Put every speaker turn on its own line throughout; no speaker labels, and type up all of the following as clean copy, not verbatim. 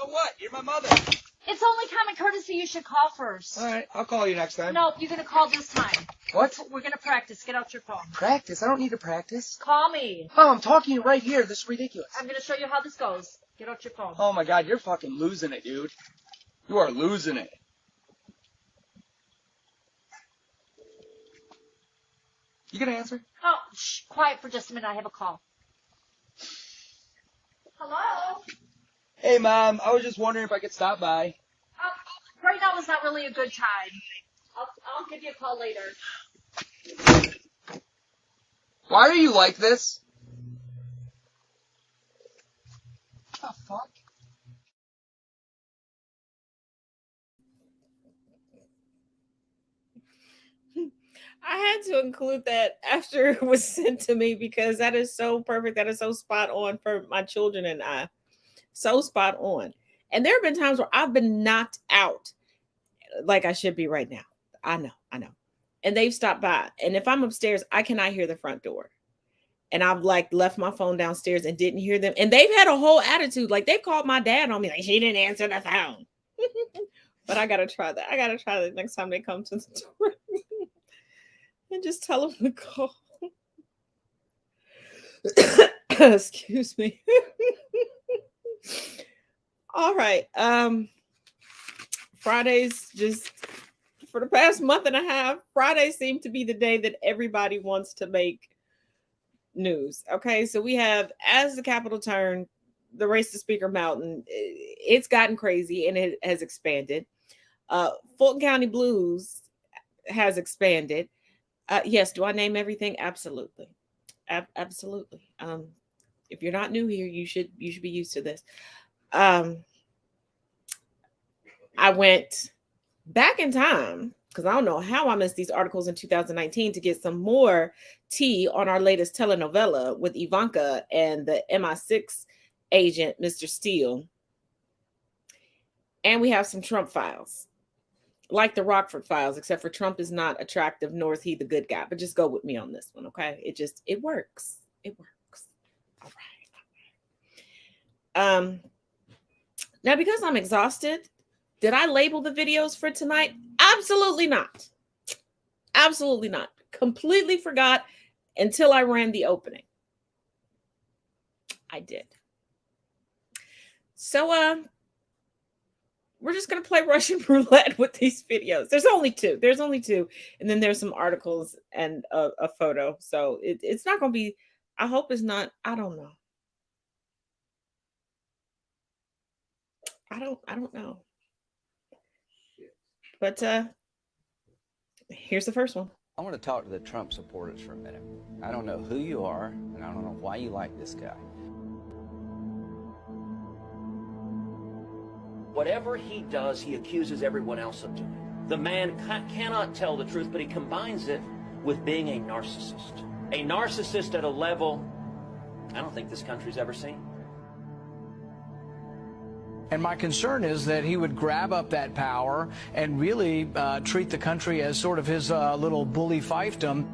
what? You're my mother.
It's only common courtesy you should call first.
All right, I'll call you next time.
Nope, you're going to call this time.
What?
We're going to practice. Get out your phone.
Practice? I don't need to practice.
Call me.
Oh, I'm talking to you right here. This is ridiculous.
I'm going to show you how this goes. Get out your phone.
Oh, my God, you're fucking losing it, dude. You are losing it. You going to answer?
Oh, shh, quiet for just a minute. I have a call. Hello?
Hey, Mom, I was just wondering if I could stop by.
Right now is not really a good time. I'll give you a call later.
Why are you like this? What the fuck?
I had to include that after it was sent to me because that is so perfect. That is so spot on for my children and I. So spot on. And there have been times where I've been knocked out like I should be right now. I know. And they've stopped by. And if I'm upstairs, I cannot hear the front door. And I've like left my phone downstairs and didn't hear them. And they've had a whole attitude. Like they've called my dad on me. Like she didn't answer the phone. But I got to try that. I got to try that next time they come to the door. And just tell them to call. Excuse me. All right. Fridays, just for the past month and a half, Fridays seem to be the day that everybody wants to make news. Okay, so we have, as the Capitol turned, the race to Speaker Mountain, it's gotten crazy and it has expanded. Fulton County Blues has expanded. Yes, do I name everything? Absolutely. Absolutely. If you're not new here, you should be used to this. I went back in time because I don't know how I missed these articles in 2019 to get some more tea on our latest telenovela with Ivanka and the MI6 agent, Mr. Steele. And we have some Trump files, like the Rockford files, except for Trump is not attractive, nor is he the good guy. But just go with me on this one, okay? It works. It works. All right. Now, because I'm exhausted, did I label the videos for tonight? Absolutely not. Absolutely not. Completely forgot until I ran the opening. I did. So, we're just going to play Russian roulette with these videos. There's only two. And then there's some articles and a photo. So it's not going to be, I hope it's not, I don't know. I don't know. But here's the first one.
I want to talk to the Trump supporters for a minute. I don't know who you are, and I don't know why you like this guy.
Whatever he does, he accuses everyone else of doing. The man cannot tell the truth, but he combines it with being a narcissist. A narcissist at a level I don't think this country's ever seen.
And my concern is that he would grab up that power and really treat the country as sort of his little bully fiefdom.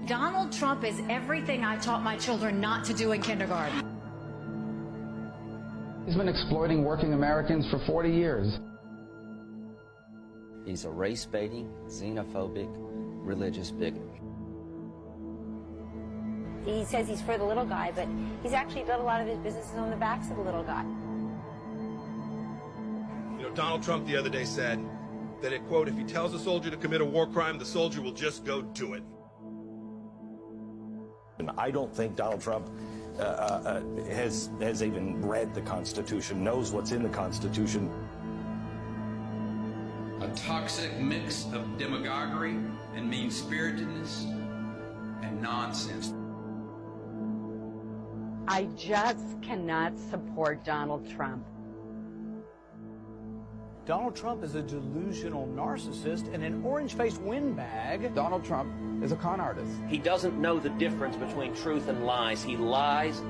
Donald Trump is everything I taught my children not to do in kindergarten.
He's been exploiting working Americans for 40 years.
He's a race-baiting, xenophobic, religious bigot.
He says he's for the little guy, but he's actually built a lot of his businesses on the backs of the little guy.
You know, Donald Trump the other day said that, it, quote, if he tells a soldier to commit a war crime, the soldier will just go do it.
And I don't think Donald Trump has even read the Constitution, knows what's in the Constitution.
A toxic mix of demagoguery and mean-spiritedness and nonsense.
I just cannot support Donald Trump.
Donald Trump is a delusional narcissist and an orange-faced windbag.
Donald Trump is a con artist.
He doesn't know the difference between truth and lies. He lies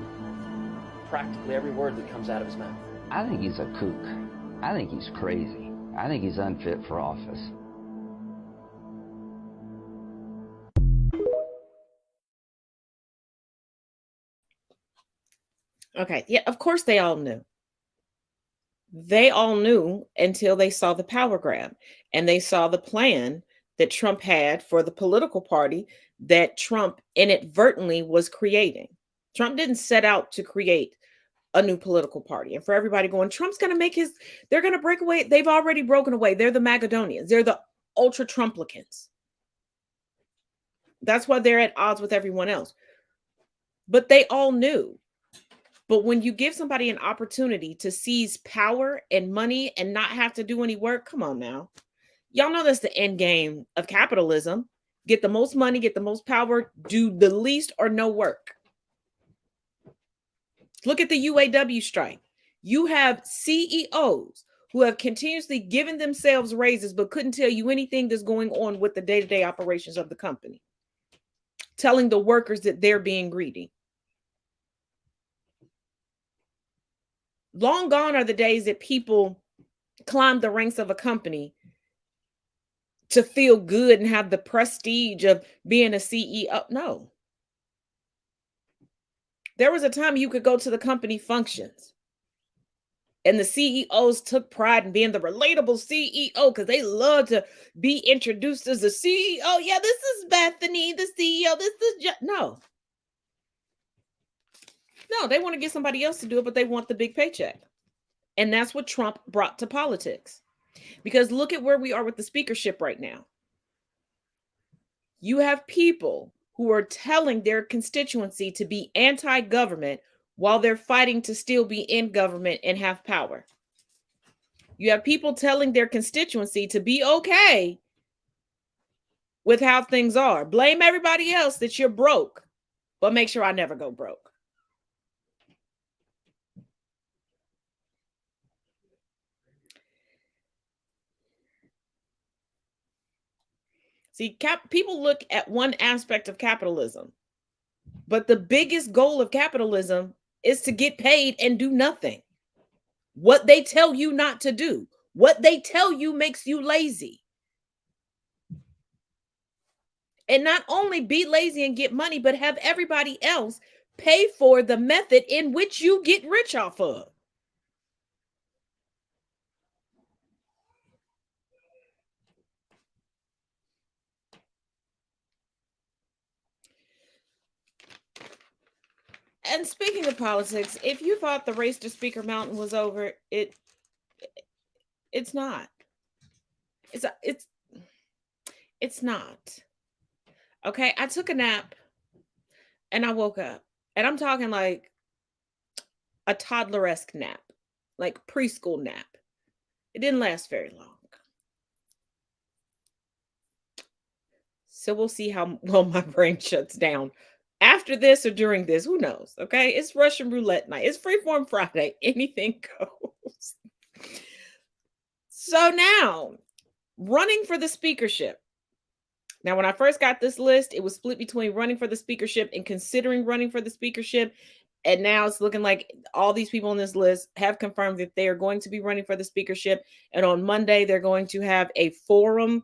practically every word that comes out of his mouth.
I think he's a kook. I think he's crazy. I think he's unfit for office.
Okay. Yeah, of course they all knew. They all knew until they saw the power grab and they saw the plan that Trump had for the political party that Trump inadvertently was creating. Trump didn't set out to create a new political party. And for everybody going, Trump's going to make they're going to break away. They've already broken away. They're the Magadonians. They're the ultra Trumplicans. That's why they're at odds with everyone else. But they all knew. But when you give somebody an opportunity to seize power and money and not have to do any work, come on now. Y'all know that's the end game of capitalism. Get the most money, get the most power, do the least or no work. Look at the UAW strike. You have CEOs who have continuously given themselves raises but couldn't tell you anything that's going on with the day-to-day operations of the company. Telling the workers that they're being greedy. Long gone are the days that people climb the ranks of a company to feel good and have the prestige of being a CEO. No. There was a time you could go to the company functions and the CEOs took pride in being the relatable CEO because they love to be introduced as a CEO. Yeah, this is Bethany, the CEO. This is no. No, they want to get somebody else to do it, but they want the big paycheck. And that's what Trump brought to politics. Because look at where we are with the speakership right now. You have people who are telling their constituency to be anti-government while they're fighting to still be in government and have power. You have people telling their constituency to be okay with how things are. Blame everybody else that you're broke, but make sure I never go broke. See, people look at one aspect of capitalism, but the biggest goal of capitalism is to get paid and do nothing. What they tell you not to do, what they tell you makes you lazy. And not only be lazy and get money, but have everybody else pay for the method in which you get rich off of. And speaking of politics, if you thought the race to Speaker Mountain was over, it's not. It's not. Okay, I took a nap and I woke up. And I'm talking like a toddler-esque nap, like preschool nap. It didn't last very long. So we'll see how well my brain shuts down after this or during this. Who knows? Okay, it's Russian roulette night. It's Freeform Friday. Anything goes. So now, running for the speakership. Now, when I first got this list, it was split between running for the speakership and considering running for the speakership. And now it's looking like all these people on this list have confirmed that they are going to be running for the speakership. And on Monday, they're going to have a forum,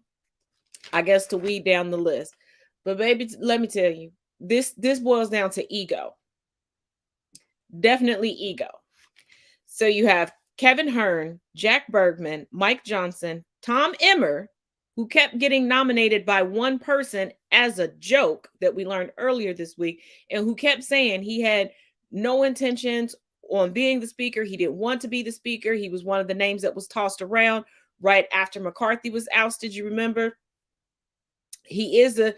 I guess, to weed down the list. But baby, let me tell you, this boils down to ego. Definitely ego. So you have Kevin Hearn, Jack Bergman, Mike Johnson, Tom Emmer, who kept getting nominated by one person as a joke that we learned earlier this week, and who kept saying he had no intentions on being the speaker. He didn't want to be the speaker. He was one of the names that was tossed around right after McCarthy was ousted. You remember? He is the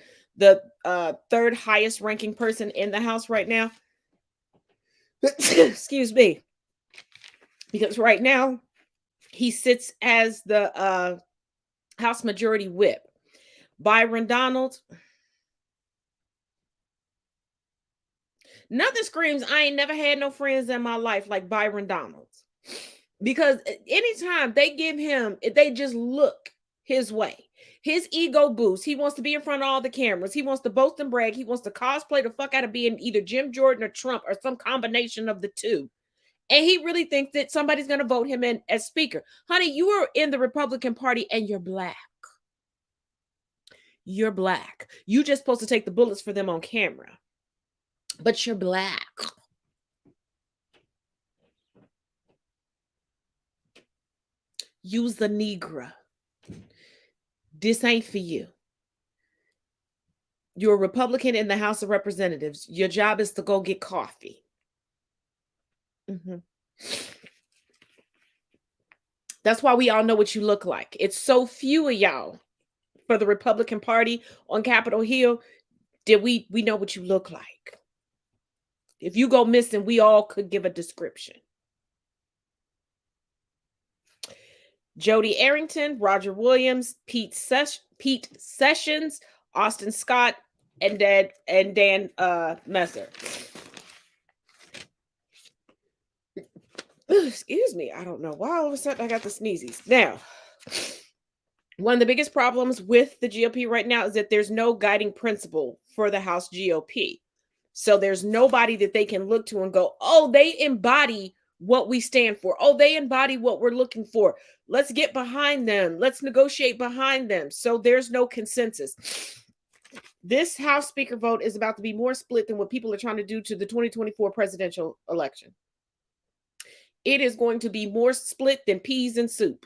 third highest ranking person in the House right now. Excuse me. Because right now he sits as the House Majority Whip. Byron Donald. Nothing screams, I ain't never had no friends in my life like Byron Donald. Because anytime they give him, they just look his way. His ego boosts. He wants to be in front of all the cameras. He wants to boast and brag. He wants to cosplay the fuck out of being either Jim Jordan or Trump or some combination of the two. And he really thinks that somebody's going to vote him in as speaker. Honey, you are in the Republican Party and you're black. You're black. You're just supposed to take the bullets for them on camera. But you're black. Use the Negro. This ain't for you. You're a Republican in the House of Representatives. Your job is to go get coffee. That's why we all know what you look like. It's so few of y'all for the Republican Party on Capitol Hill that we know what you look like. If you go missing, we all could give a description. Jody Arrington, Roger Williams, Pete Sessions, Austin Scott, and Dan Messer. Excuse me. I don't know why all of a sudden I got the sneezies. Now, one of the biggest problems with the GOP right now is that there's no guiding principle for the House GOP. So there's nobody that they can look to and go, oh, they embody what we stand for. Oh, they embody what we're looking for. Let's get behind them. Let's negotiate behind them. So there's no consensus. This House Speaker vote is about to be more split than what people are trying to do to the 2024 presidential election. It is going to be more split than peas in soup.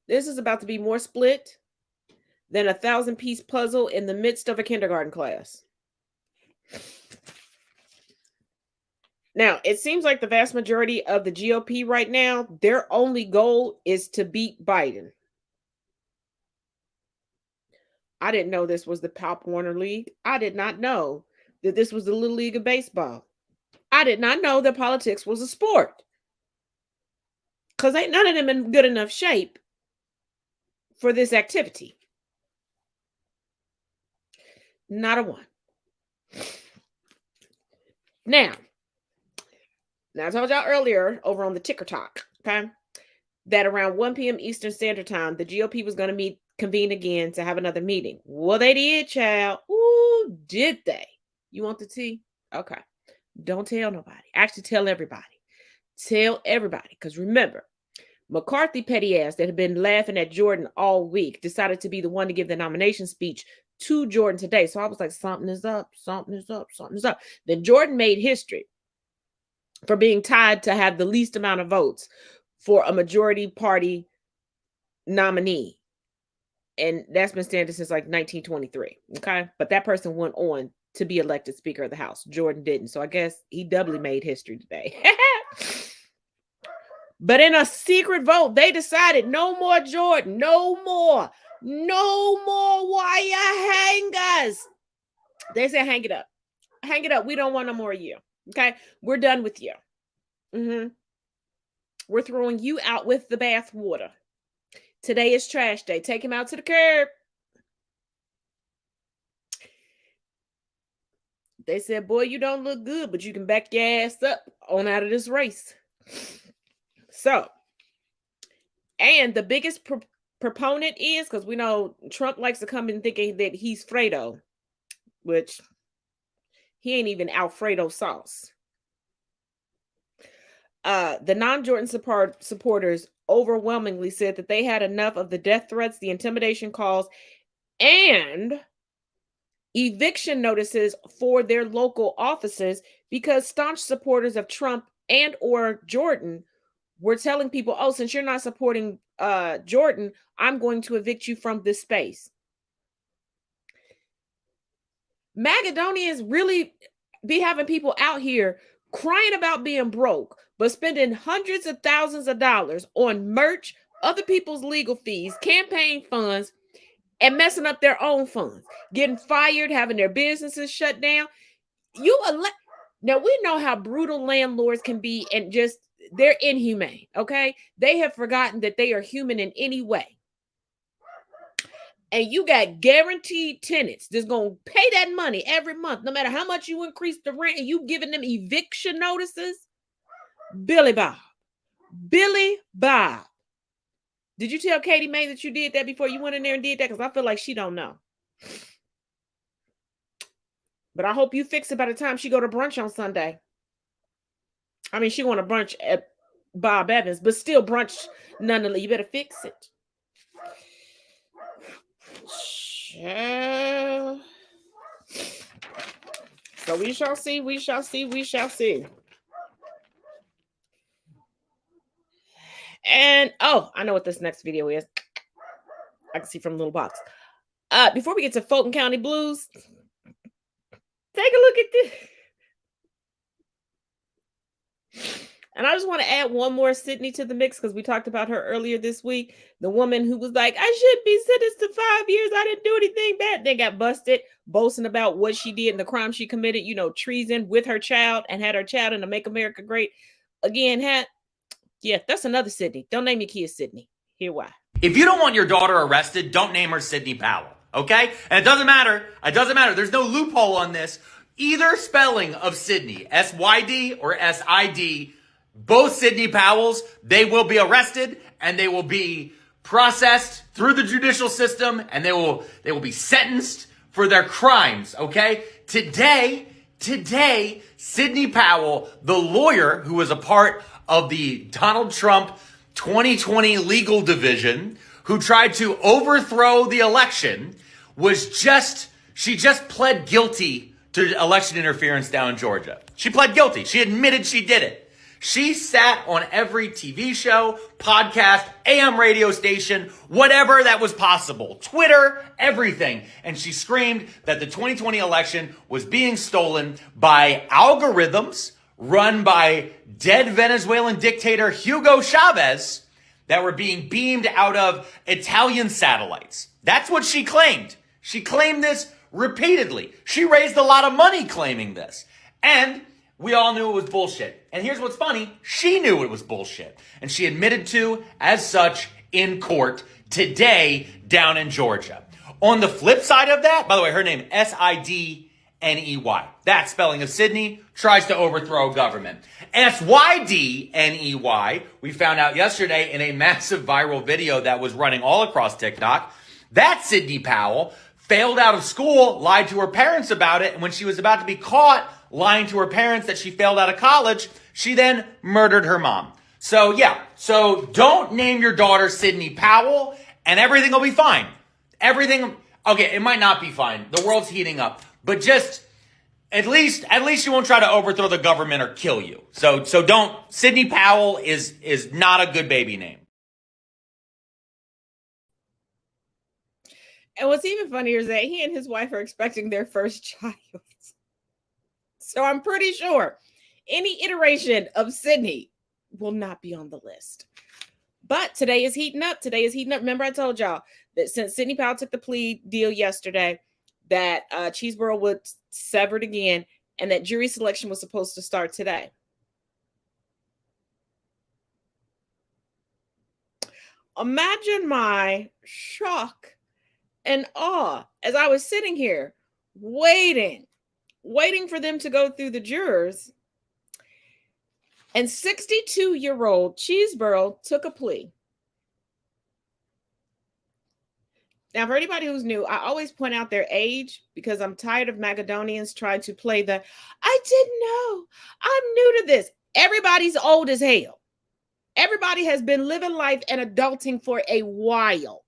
This is about to be more split than a 1,000-piece puzzle in the midst of a kindergarten class. Now, it seems like the vast majority of the GOP right now, their only goal is to beat Biden. I didn't know this was the Pop Warner League. I did not know that this was the Little League of Baseball. I did not know that politics was a sport. Because ain't none of them in good enough shape for this activity. Not a one. Now I told y'all earlier over on the Ticker Talk, okay, that around 1 p.m. Eastern Standard Time, the GOP was going to convene again to have another meeting. Well, they did, child. Ooh, did they? You want the tea? Okay. Don't tell nobody. Actually, tell everybody. Tell everybody. Because remember, McCarthy petty ass that had been laughing at Jordan all week decided to be the one to give the nomination speech to Jordan today. So I was like, something is up, something is up, something is up. Then Jordan made history for being tied to have the least amount of votes for a majority party nominee. And that's been standing since like 1923. Okay. But that person went on to be elected Speaker of the House. Jordan didn't. So I guess he doubly made history today. But in a secret vote, they decided no more Jordan, no more wire hangers. They said, hang it up. Hang it up. We don't want no more of you. Okay. We're done with you. We're throwing you out with the bath water. Today is trash day. Take him out to the curb. They said, boy, you don't look good, but you can back your ass up on out of this race. So, and the biggest proponent is, because we know Trump likes to come in thinking that he's Fredo, which he ain't even Alfredo sauce. The non-Jordan supporters overwhelmingly said that they had enough of the death threats, the intimidation calls, and eviction notices for their local offices because staunch supporters of Trump and or Jordan were telling people, oh, since you're not supporting Jordan, I'm going to evict you from this space. Magadonians really be having people out here crying about being broke, but spending hundreds of thousands of dollars on merch, other people's legal fees, campaign funds, and messing up their own funds, getting fired, having their businesses shut down. Now, we know how brutal landlords can be, and just, they're inhumane, okay? They have forgotten that they are human in any way. And you got guaranteed tenants that's going to pay that money every month, no matter how much you increase the rent, and you giving them eviction notices. Billy Bob. Did you tell Katie Mae that you did that before you went in there and did that? Because I feel like she don't know. But I hope you fix it by the time she go to brunch on Sunday. I mean, she going to brunch at Bob Evans, but still brunch nonetheless. You better fix it. Yeah. So we shall see. And oh, I know what this next video is. I can see from the little box. Before we get to Fulton County Blues, take a look at this. And I just want to add one more Sydney to the mix because we talked about her earlier this week. The woman who was like, I should be sentenced to 5 years. I didn't do anything bad. They got busted, boasting about what she did and the crime she committed, you know, treason with her child and had her child in the Make America Great Again hat. Yeah, that's another Sydney. Don't name your kid Sydney. Here why.
If you don't want your daughter arrested, don't name her Sidney Powell, okay? And it doesn't matter. It doesn't matter. There's no loophole on this. Either spelling of Sydney, S-Y-D or S-I-D, both Sidney Powells, they will be arrested and they will be processed through the judicial system and they will be sentenced for their crimes, okay? Today, Sidney Powell, the lawyer who was a part of the Donald Trump 2020 legal division, who tried to overthrow the election, she just pled guilty to election interference down in Georgia. She pled guilty. She admitted she did it. She sat on every TV show, podcast, AM radio station, whatever that was possible, Twitter, everything. And she screamed that the 2020 election was being stolen by algorithms run by dead Venezuelan dictator Hugo Chavez that were being beamed out of Italian satellites. That's what she claimed. She claimed this repeatedly. She raised a lot of money claiming this. And we all knew it was bullshit. And here's what's funny. She knew it was bullshit. And she admitted to, as such, in court today down in Georgia. On the flip side of that, by the way, her name, S-I-D-N-E-Y. That spelling of Sydney tries to overthrow government. S-Y-D-N-E-Y, we found out yesterday in a massive viral video that was running all across TikTok. That Sidney Powell failed out of school, lied to her parents about it, and when she was about to be caught lying to her parents that she failed out of college, she then murdered her mom. So yeah, so don't name your daughter Sidney Powell and everything will be fine. Everything, okay, it might not be fine. The world's heating up, but just at least you won't try to overthrow the government or kill you. So don't, Sidney Powell is not a good baby name.
And what's even funnier is that he and his wife are expecting their first child. So I'm pretty sure any iteration of Sydney will not be on the list. But today is heating up. Remember I told y'all that since Sidney Powell took the plea deal yesterday, that Cheeseboro was severed again and that jury selection was supposed to start today. Imagine my shock and awe as I was sitting here waiting for them to go through the jurors. And 62-year-old Cheeseboro took a plea. Now, for anybody who's new, I always point out their age because I'm tired of Macedonians trying to play the, I didn't know, I'm new to this. Everybody's old as hell. Everybody has been living life and adulting for a while.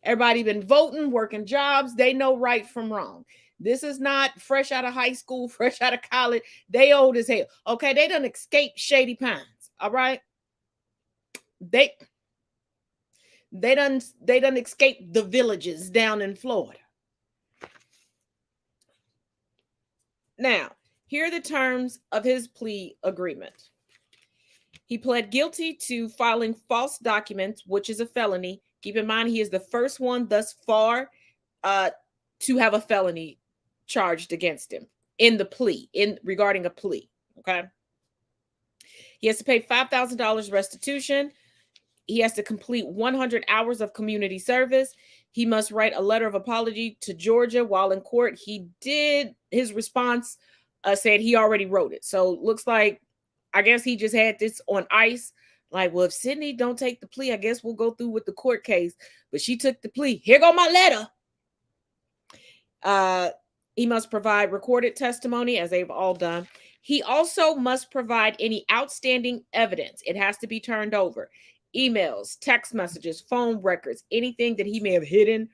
Everybody been voting, working jobs. They know right from wrong. This is not fresh out of high school, fresh out of college. They old as hell. Okay, they done escaped Shady Pines. All right. They done escaped the villages down in Florida. Now, here are the terms of his plea agreement. He pled guilty to filing false documents, which is a felony. Keep in mind, he is the first one thus far to have a felony charged against him in the plea, regarding a plea. Okay. He has to pay $5,000 restitution. He has to complete 100 hours of community service. He must write a letter of apology to Georgia while in court. He did, his response said he already wrote it. So looks like, I guess he just had this on ice. Like, well, if Sydney don't take the plea, I guess we'll go through with the court case. But she took the plea. Here go my letter. He must provide recorded testimony, as they've all done. He also must provide any outstanding evidence. It has to be turned over. Emails, text messages, phone records, anything that he may have hidden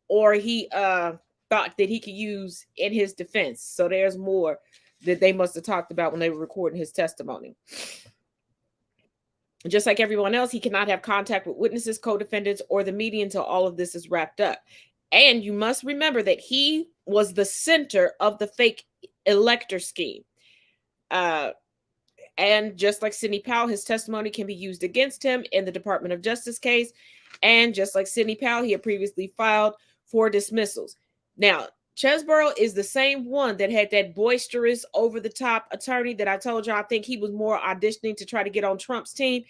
or he thought that he could use in his defense. So there's more that they must have talked about when they were recording his testimony. Just like everyone else, he cannot have contact with witnesses, co-defendants, or the media until all of this is wrapped up. And you must remember that he was the center of the fake elector scheme. And just like Sidney Powell, his testimony can be used against him in the Department of Justice case. And just like Sidney Powell, he had previously filed for dismissals. Now, Chesborough is the same one that had that boisterous, over-the-top attorney that I told you I think he was more auditioning to try to get on Trump's team.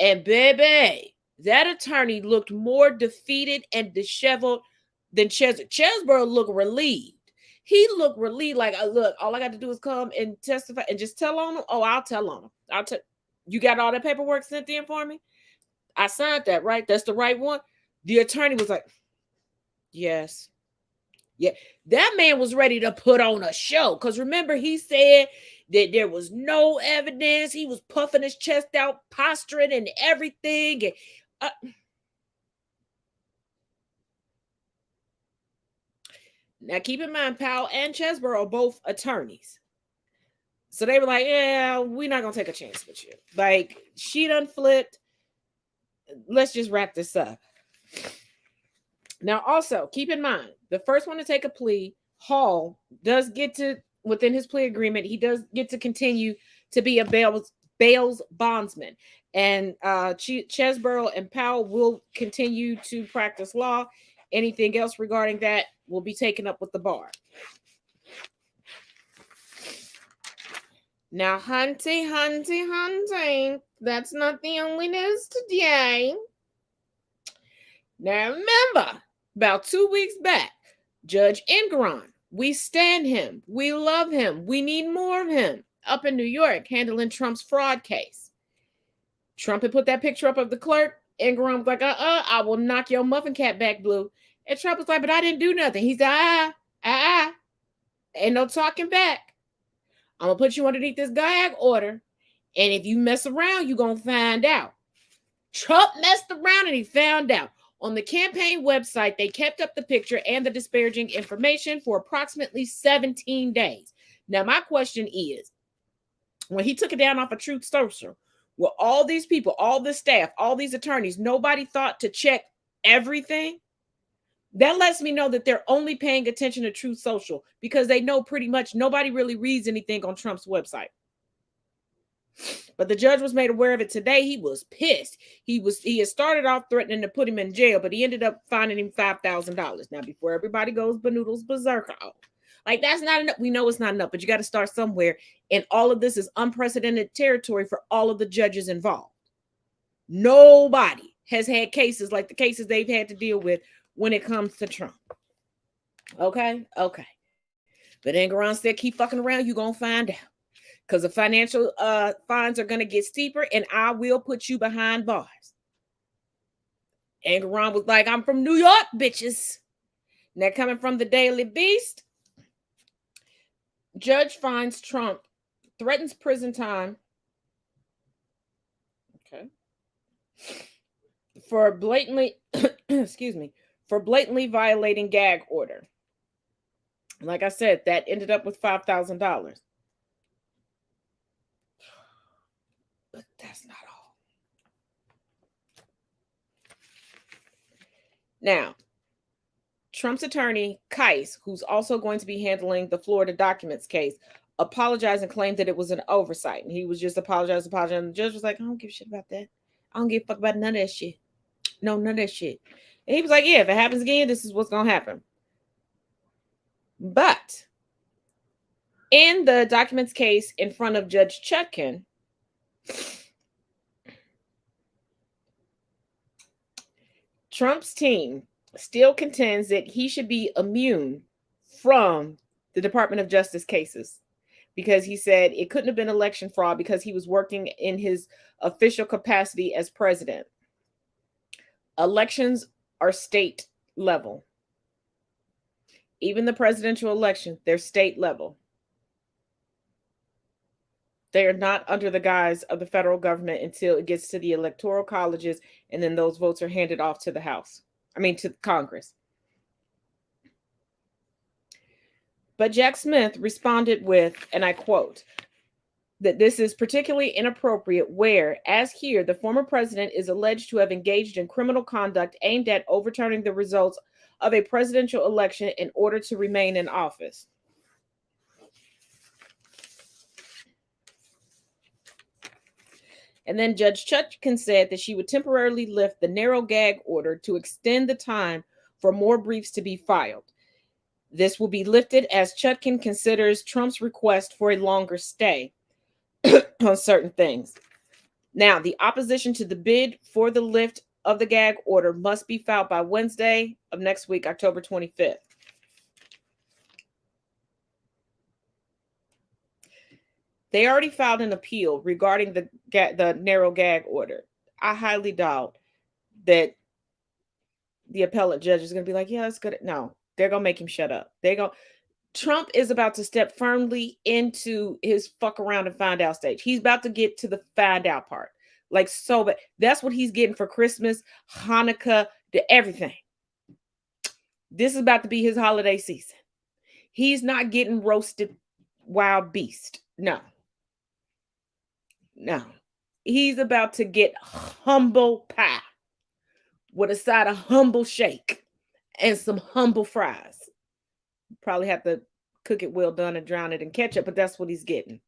And baby, that attorney looked more defeated and disheveled than Chesborough. Chesborough looked relieved. He looked relieved, like, look, all I got to do is come and testify and just tell on him. Oh, I'll tell on him. You got all that paperwork sent in for me? I signed that, right? That's the right one. The attorney was like, yes. Yeah, that man was ready to put on a show. Because remember, he said that there was no evidence. He was puffing his chest out, posturing and everything. And, now, keep in mind, Powell and Chesborough are both attorneys. So they were like, yeah, we're not going to take a chance with you. Like, she done flipped. Let's just wrap this up. Now, also, keep in mind, the first one to take a plea, Hall, does get to, within his plea agreement, he does get to continue to be a bail's bondsman. And Chesborough and Powell will continue to practice law. Anything else regarding that will be taken up with the bar. Now, hunty, that's not the only news today. Now, remember, about 2 weeks back, Judge Engoron, we stand him. We love him. We need more of him. Up in New York, handling Trump's fraud case. Trump had put that picture up of the clerk. Engoron was like, I will knock your muffin cap back blue. And Trump was like, but I didn't do nothing. He said, ain't no talking back. I'm going to put you underneath this gag order. And if you mess around, you're going to find out. Trump messed around and he found out. On the campaign website, they kept up the picture and the disparaging information for approximately 17 days. Now, my question is, when he took it down off of Truth Social, with all these people, all the staff, all these attorneys, nobody thought to check everything? That lets me know that they're only paying attention to Truth Social because they know pretty much nobody really reads anything on Trump's website. But the judge was made aware of it today. He was pissed. He had started off threatening to put him in jail, but he ended up fining him $5,000. Now, before everybody goes banoodles berserker, like, that's not enough. We know it's not enough, but you got to start somewhere. And all of this is unprecedented territory for all of the judges involved. Nobody has had cases like the cases they've had to deal with when it comes to Trump. Okay. But Engoron said, keep fucking around, you're going to find out. Because the financial fines are going to get steeper, and I will put you behind bars. Engoron was like, I'm from New York, bitches. Now, coming from the Daily Beast, judge finds Trump, threatens prison time. Okay. For blatantly, for blatantly violating gag order. Like I said, that ended up with $5,000. But that's not all. Now, Trump's attorney, Keiss, who's also going to be handling the Florida documents case, apologized and claimed that it was an oversight. And he was just apologizing. And the judge was like, I don't give a shit about that. I don't give a fuck about none of that shit. No, none of that shit. And he was like, yeah, if it happens again, this is what's going to happen. But in the documents case in front of Judge Chutkan, Trump's team still contends that he should be immune from the Department of Justice cases because he said it couldn't have been election fraud because he was working in his official capacity as president. Elections are state level. Even the presidential election, they're state level. They are not under the guise of the federal government until it gets to the electoral colleges, and then those votes are handed off to the House. To Congress. But Jack Smith responded with, and I quote, that this is particularly inappropriate where, as here, the former president is alleged to have engaged in criminal conduct aimed at overturning the results of a presidential election in order to remain in office. And then Judge Chutkan said that she would temporarily lift the narrow gag order to extend the time for more briefs to be filed. This will be lifted as Chutkan considers Trump's request for a longer stay on certain things. Now, the opposition to the bid for the lift of the gag order must be filed by Wednesday of next week, October 25th. They already filed an appeal regarding the narrow gag order. I highly doubt that the appellate judge is going to be like, yeah, that's good. No, they're going to make him shut up. Trump is about to step firmly into his fuck around and find out stage. He's about to get to the find out part. Like, so bad. That's what he's getting for Christmas, Hanukkah, everything. This is about to be his holiday season. He's not getting roasted wild beast. No. He's about to get humble pie with a side of humble shake and some humble fries. Probably have to cook it well done and drown it in ketchup, but that's what he's getting.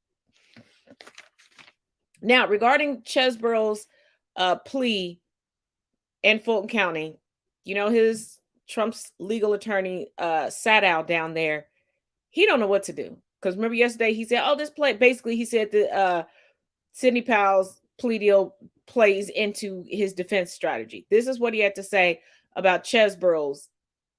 Now, regarding Chesebro's plea in Fulton County, his Trump's legal attorney sat out down there. He don't know what to do. Because remember yesterday he said, basically he said that Sidney Powell's plea deal plays into his defense strategy. This is what he had to say about Chesebro's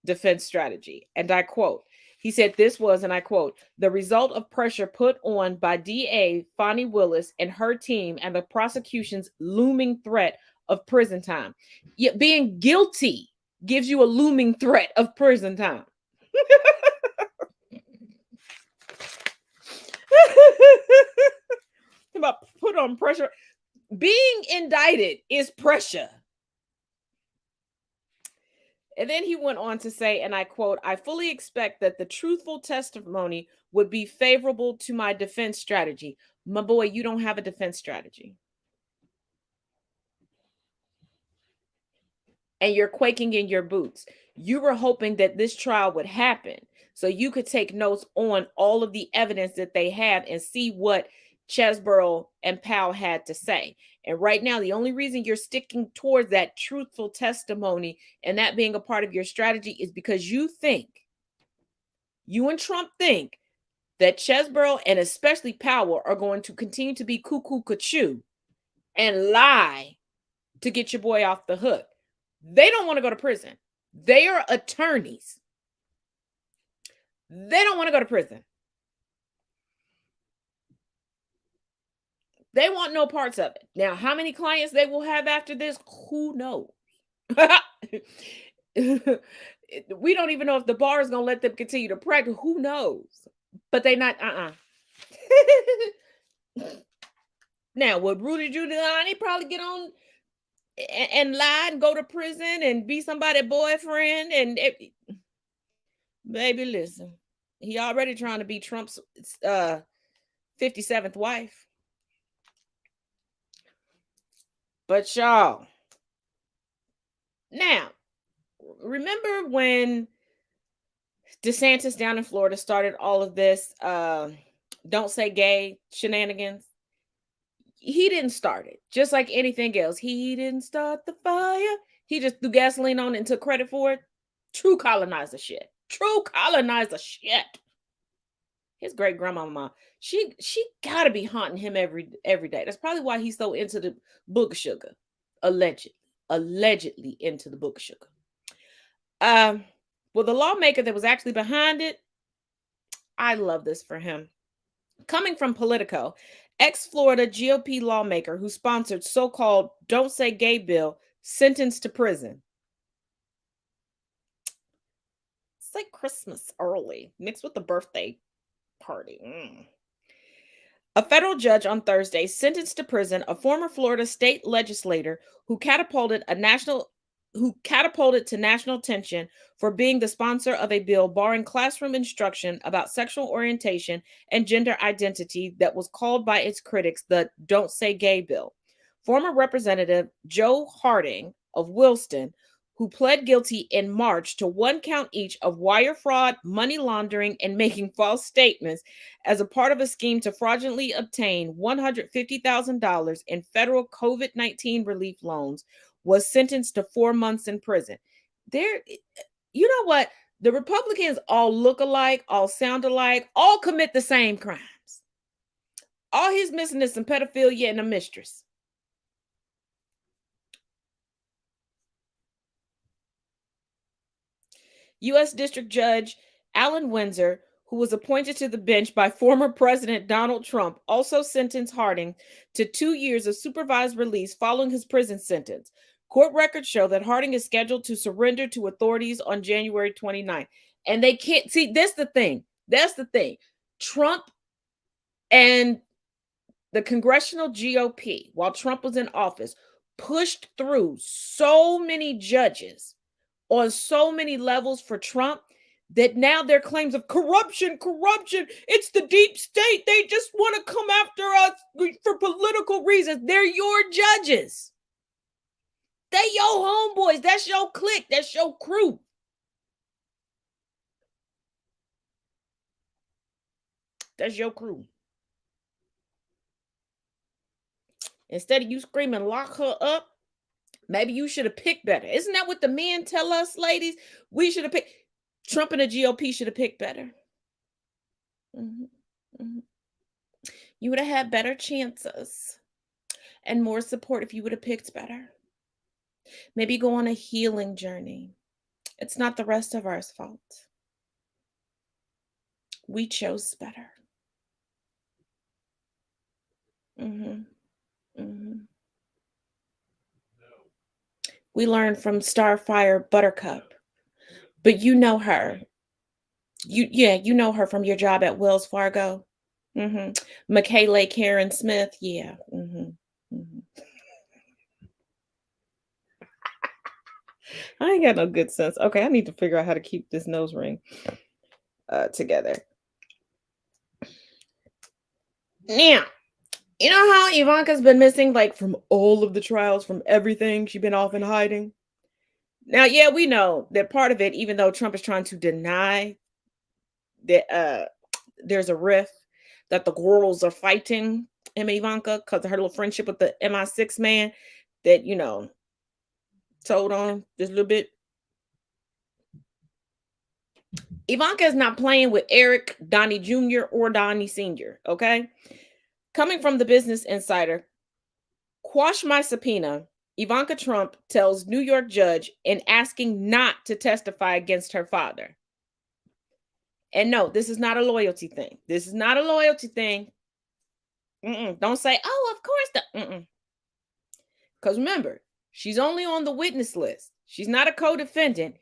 defense strategy. And I quote, he said this was, and I quote, the result of pressure put on by DA Fani Willis and her team and the prosecution's looming threat of prison time. Yet being guilty gives you a looming threat of prison time. About put on pressure. Being indicted is pressure. And then he went on to say, and I quote, I fully expect that the truthful testimony would be favorable to my defense strategy. My boy, you don't have a defense strategy. And you're quaking in your boots. You were hoping that this trial would happen so you could take notes on all of the evidence that they have and see what Chesebro and Powell had to say. And right now, the only reason you're sticking towards that truthful testimony and that being a part of your strategy is because you and Trump think that Chesebro and especially Powell are going to continue to be cuckoo and lie to get your boy off the hook. They don't want to go to prison. They are attorneys. They don't want to go to prison. They want no parts of it. Now, how many clients they will have after this, who knows? We don't even know if the bar is going to let them continue to practice. Who knows? But they not, Now, would Rudy Giuliani probably get on and lie and go to prison and be somebody's boyfriend? And baby, listen, he already trying to be Trump's 57th wife. But y'all, now, remember when DeSantis down in Florida started all of this don't say gay shenanigans? He didn't start it. Just like anything else. He didn't start the fire. He just threw gasoline on it and took credit for it. True colonizer shit. True colonizer shit. His great grandmama, she gotta be haunting him every day. That's probably why he's so into the book of sugar. Allegedly into the book of sugar. Well, the lawmaker that was actually behind it, I love this for him. Coming from Politico, ex-Florida GOP lawmaker who sponsored so-called Don't Say Gay bill sentenced to prison. It's like Christmas early, mixed with the birthday party. A federal judge on Thursday sentenced to prison a former Florida state legislator who catapulted a national who catapulted to national attention for being the sponsor of a bill barring classroom instruction about sexual orientation and gender identity that was called by its critics the Don't Say Gay bill. Former Representative Joe Harding of Williston, who pled guilty in March to 1 count each of wire fraud, money laundering, and making false statements as a part of a scheme to fraudulently obtain $150,000 in federal COVID-19 relief loans, was sentenced to 4 months in prison. You know what? The Republicans all look alike, all sound alike, all commit the same crimes. All he's missing is some pedophilia and a mistress. U.S. District Judge Alan Windsor, who was appointed to the bench by former President Donald Trump, also sentenced Harding to 2 years of supervised release following his prison sentence. Court records show that Harding is scheduled to surrender to authorities on January 29th. And they can't see, that's the thing. That's the thing. Trump and the congressional GOP, while Trump was in office, pushed through so many judges on so many levels for Trump that now their claims of corruption, it's the deep state. They just want to come after us for political reasons. They're your judges. They your homeboys. That's your clique. That's your crew. That's your crew. Instead of you screaming, lock her up, maybe you should have picked better. Isn't that what the men tell us, ladies? We should have picked. Trump and the GOP should have picked better. You would have had better chances and more support if you would have picked better. Maybe go on a healing journey. It's not the rest of ours' fault. We chose better. We learned from Starfire Buttercup, but you know her. You know her from your job at Wells Fargo. Michaela Karen Smith. Yeah. I ain't got no good sense. Okay, I need to figure out how to keep this nose ring together. Now, you know how Ivanka's been missing, like, from all of the trials, from everything? She's been off in hiding. Now, yeah, we know that part of it, even though Trump is trying to deny that there's a rift, that the girls are fighting him, Ivanka, because of her little friendship with the MI6 man that, you know, told on just a little bit. Ivanka is not playing with Eric, Donnie Jr., or Donnie Sr., okay? Coming from the Business Insider, quash my subpoena, Ivanka Trump tells New York judge in asking not to testify against her father. And no, this is not a loyalty thing. This is not a loyalty thing. Don't say, oh, of course. Because remember, she's only on the witness list. She's not a co-defendant,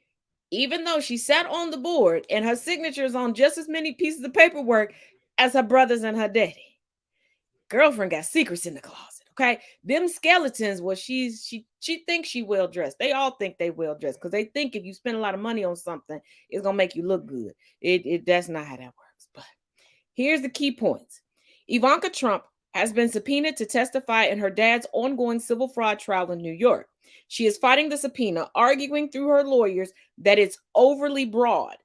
even though she sat on the board and her signature is on just as many pieces of paperwork as her brothers and her daddy. Girlfriend got secrets in the closet, okay? Them skeletons, well, she thinks she well dressed. They all think they well dressed because they think if you spend a lot of money on something, it's gonna make you look good. That's not how that works. But here's the key points. Ivanka Trump has been subpoenaed to testify in her dad's ongoing civil fraud trial in New York. She is fighting the subpoena, arguing through her lawyers that it's overly broad.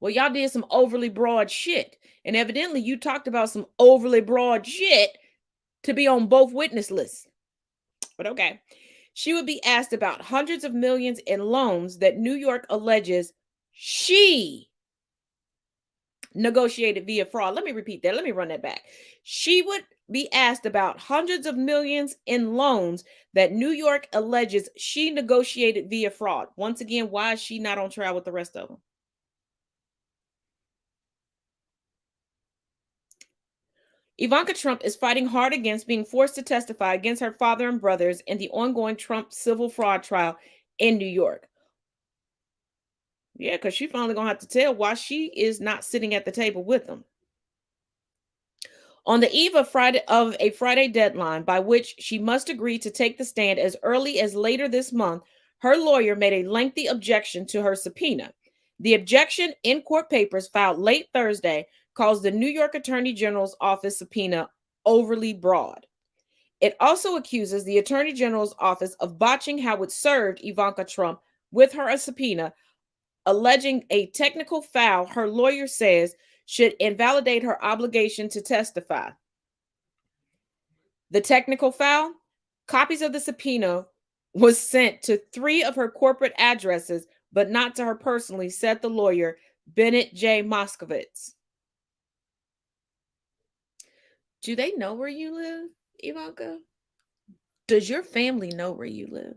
Well, y'all did some overly broad shit. And evidently you talked about some overly broad shit to be on both witness lists. But okay. She would be asked about hundreds of millions in loans that New York alleges she negotiated via fraud. Let me repeat that. Let me run that back. She would be asked about hundreds of millions in loans that New York alleges she negotiated via fraud. Once again, why is she not on trial with the rest of them? Ivanka Trump is fighting hard against being forced to testify against her father and brothers in the ongoing Trump civil fraud trial in New York. Yeah, because she's finally going to have to tell why she is not sitting at the table with them. On the eve of a Friday deadline by which she must agree to take the stand as early as later this month, her lawyer made a lengthy objection to her subpoena. The objection in court papers filed late Thursday calls the New York Attorney General's office subpoena overly broad. It also accuses the Attorney General's office of botching how it served Ivanka Trump with her subpoena, alleging a technical foul her lawyer says should invalidate her obligation to testify. The technical foul? Copies of the subpoena was sent to 3 of her corporate addresses, but not to her personally, said the lawyer, Bennett J. Moskowitz. Do they know where you live, Ivanka? Does your family know where you live?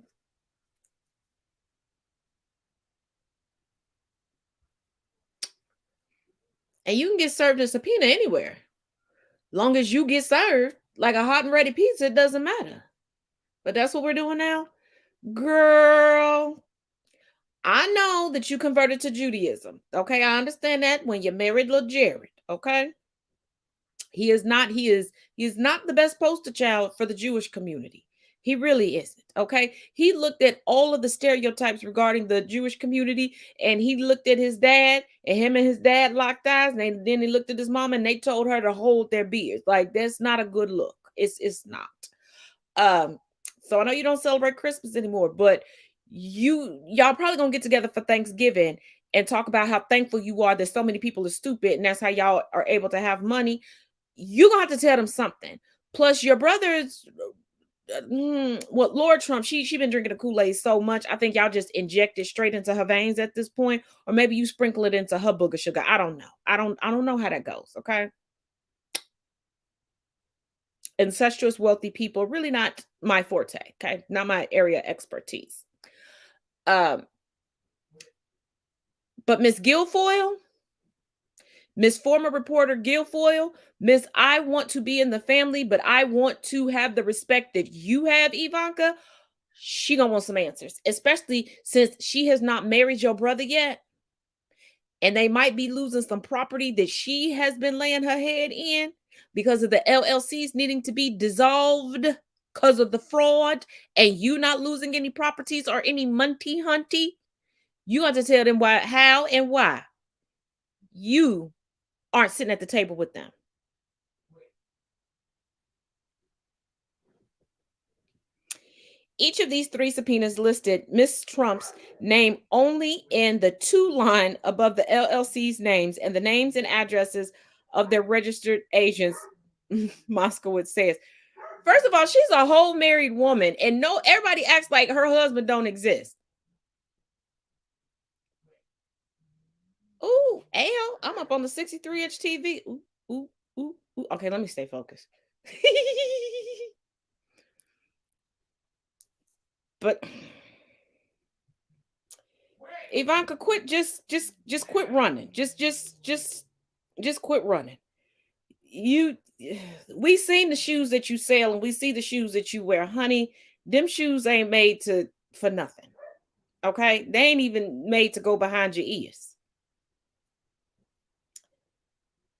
And you can get served a subpoena anywhere. Long as you get served like a hot and ready pizza, it doesn't matter. But that's what we're doing now? Girl, I know that you converted to Judaism. Okay, I understand that when you married little Jared. Okay. He is not the best poster child for the Jewish community. He really isn't. Okay. He looked at all of the stereotypes regarding the Jewish community, and he looked at his dad, and him and his dad locked eyes, and then he looked at his mom and they told her to hold their beards. Like, that's not a good look. It's not. So I know you don't celebrate Christmas anymore, but y'all probably gonna get together for Thanksgiving and talk about how thankful you are that so many people are stupid, and that's how y'all are able to have money. You're gonna have to tell them something. Plus, your brother's Lord Trump, she been drinking the Kool-Aid so much. I think y'all just inject it straight into her veins at this point, or maybe you sprinkle it into her booger sugar. I don't know. I don't know how that goes. Okay. Incestuous wealthy people, really not my forte. Okay, not my area of expertise. But Miss Guilfoyle, Miss former reporter Guilfoyle, Miss I want to be in the family, but I want to have the respect that you have, Ivanka. She gonna want some answers, especially since she has not married your brother yet. And they might be losing some property that she has been laying her head in because of the LLCs needing to be dissolved because of the fraud, and you not losing any properties or any money hunty. You got to tell them why, how, and why you aren't sitting at the table with them. Each of these 3 subpoenas listed Miss Trump's name only in the 2 line above the LLC's names and the names and addresses of their registered agents, Moskowitz says. First of all, she's a whole married woman, and everybody acts like her husband don't exist. Ooh, Al, I'm up on the 63-inch TV. Ooh. Okay, let me stay focused. But Ivanka, quit. Just quit running. Just quit running. We seen the shoes that you sell, and we see the shoes that you wear, honey. Them shoes ain't made for nothing. Okay, they ain't even made to go behind your ears.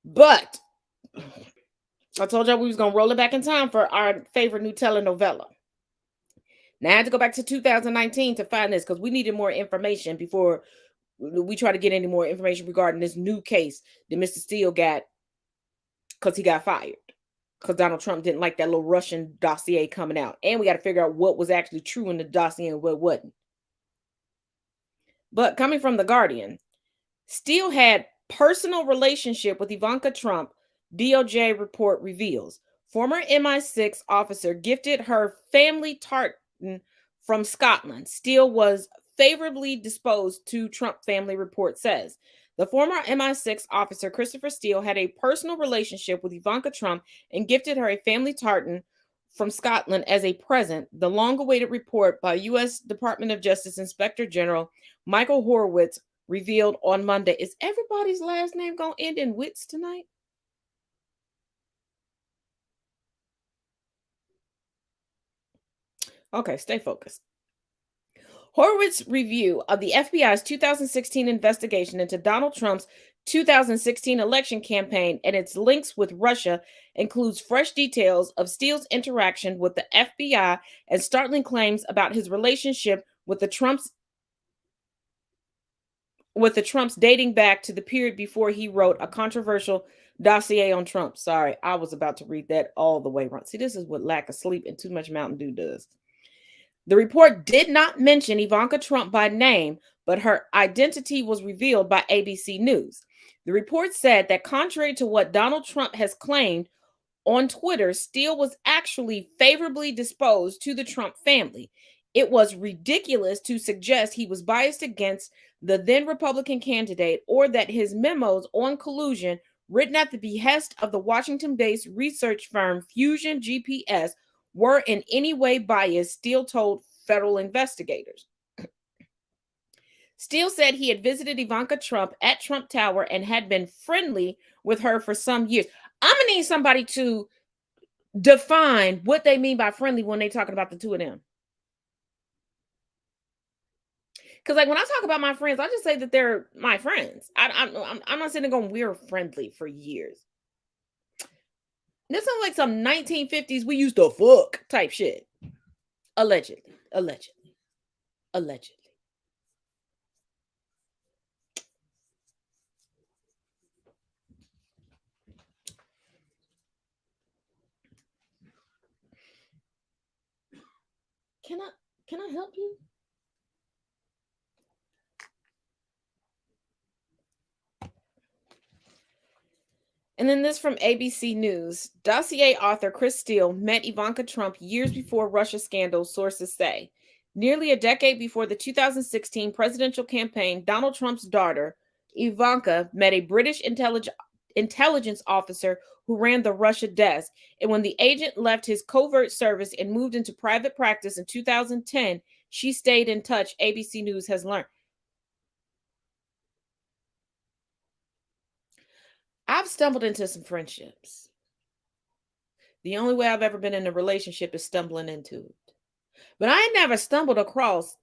But I told y'all we was gonna roll it back in time for our favorite new telenovela. Now I had to go back to 2019 to find this because we needed more information before we try to get any more information regarding this new case that Mr. Steele got because he got fired because Donald Trump didn't like that little Russian dossier coming out. And we got to figure out what was actually true in the dossier and what wasn't. But coming from The Guardian, Steele had personal relationship with Ivanka Trump, DOJ report reveals. Former MI6 officer gifted her family tartan from Scotland. Steele was favorably disposed to Trump family, report says. The former MI6 officer, Christopher Steele, had a personal relationship with Ivanka Trump and gifted her a family tartan from Scotland as a present, the long-awaited report by U.S. Department of Justice Inspector General Michael Horowitz revealed on Monday. Is everybody's last name going to end in Witz tonight? Okay, stay focused. Horowitz's review of the FBI's 2016 investigation into Donald Trump's 2016 election campaign and its links with Russia includes fresh details of Steele's interaction with the FBI and startling claims about his relationship with the Trumps dating back to the period before he wrote a controversial dossier on Trump. Sorry, I was about to read that all the way around. See, this is what lack of sleep and too much Mountain Dew does. The report did not mention Ivanka Trump by name, but her identity was revealed by ABC News. The report said that contrary to what Donald Trump has claimed on Twitter, Steele was actually favorably disposed to the Trump family. It was ridiculous to suggest he was biased against the then Republican candidate or that his memos on collusion, written at the behest of the Washington-based research firm Fusion GPS, were in any way biased, Steele told federal investigators. Steele said he had visited Ivanka Trump at Trump Tower and had been friendly with her for some years. I'm going to need somebody to define what they mean by friendly when they're talking about the two of them. Because, like, when I talk about my friends, I just say that they're my friends. I'm not sitting there going, we're friendly for years. This sounds like some 1950s we used to fuck type shit. Allegedly. Can I help you? And then this from ABC News. Dossier author Chris Steele met Ivanka Trump years before Russia scandal, sources say. Nearly a decade before the 2016 presidential campaign, Donald Trump's daughter, Ivanka, met a British intelligence officer who ran the Russia desk. And when the agent left his covert service and moved into private practice in 2010, she stayed in touch, ABC News has learned. I've stumbled into some friendships. The only way I've ever been in a relationship is stumbling into it. But I ain't never stumbled across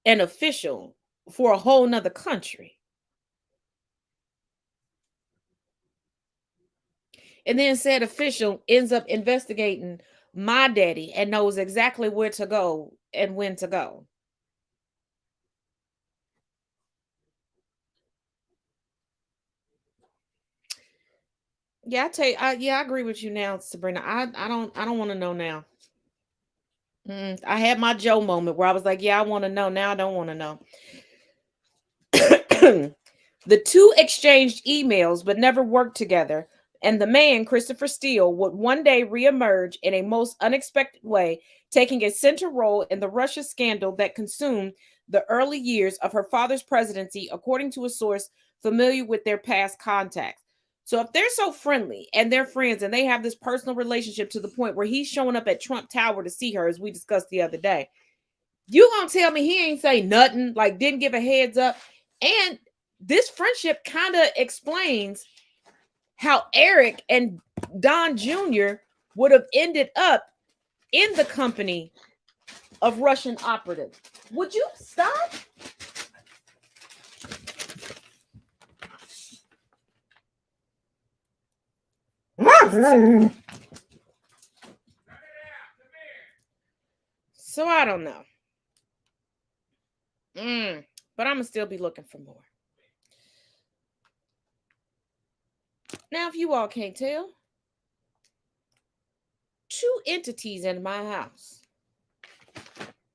an official for a whole nother country. And then said official ends up investigating my daddy and knows exactly where to go and when to go. Yeah, I agree with you now, Sabrina. I don't want to know now. I had my Joe moment where I was like, yeah, I want to know. Now I don't want to know. The two exchanged emails but never worked together, and the man, Christopher Steele, would one day reemerge in a most unexpected way, taking a center role in the Russia scandal that consumed the early years of her father's presidency, according to a source familiar with their past contacts. So if they're so friendly and they're friends and they have this personal relationship to the point where he's showing up at Trump Tower to see her, as we discussed the other day, you gonna tell me he ain't say nothing, like didn't give a heads up? And this friendship kind of explains how Eric and Don Jr. would have ended up in the company of Russian operatives. Would you stop? So I don't know. But I'm going to still be looking for more. Now, if you all can't tell, two entities in my house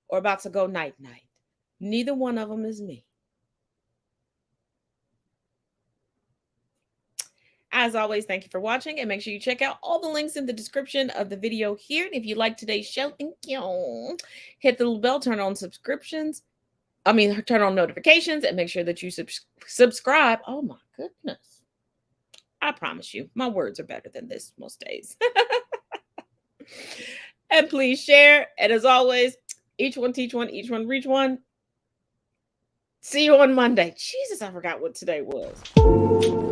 are about to go night-night. Neither one of them is me. As always, thank you for watching, and make sure you check out all the links in the description of the video here. And if you like today's show, thank you. Hit the little bell, turn on turn on notifications, and make sure that you subscribe. Oh my goodness. I promise you, my words are better than this most days. And please share. And as always, each one teach one, each one reach one. See you on Monday. Jesus, I forgot what today was.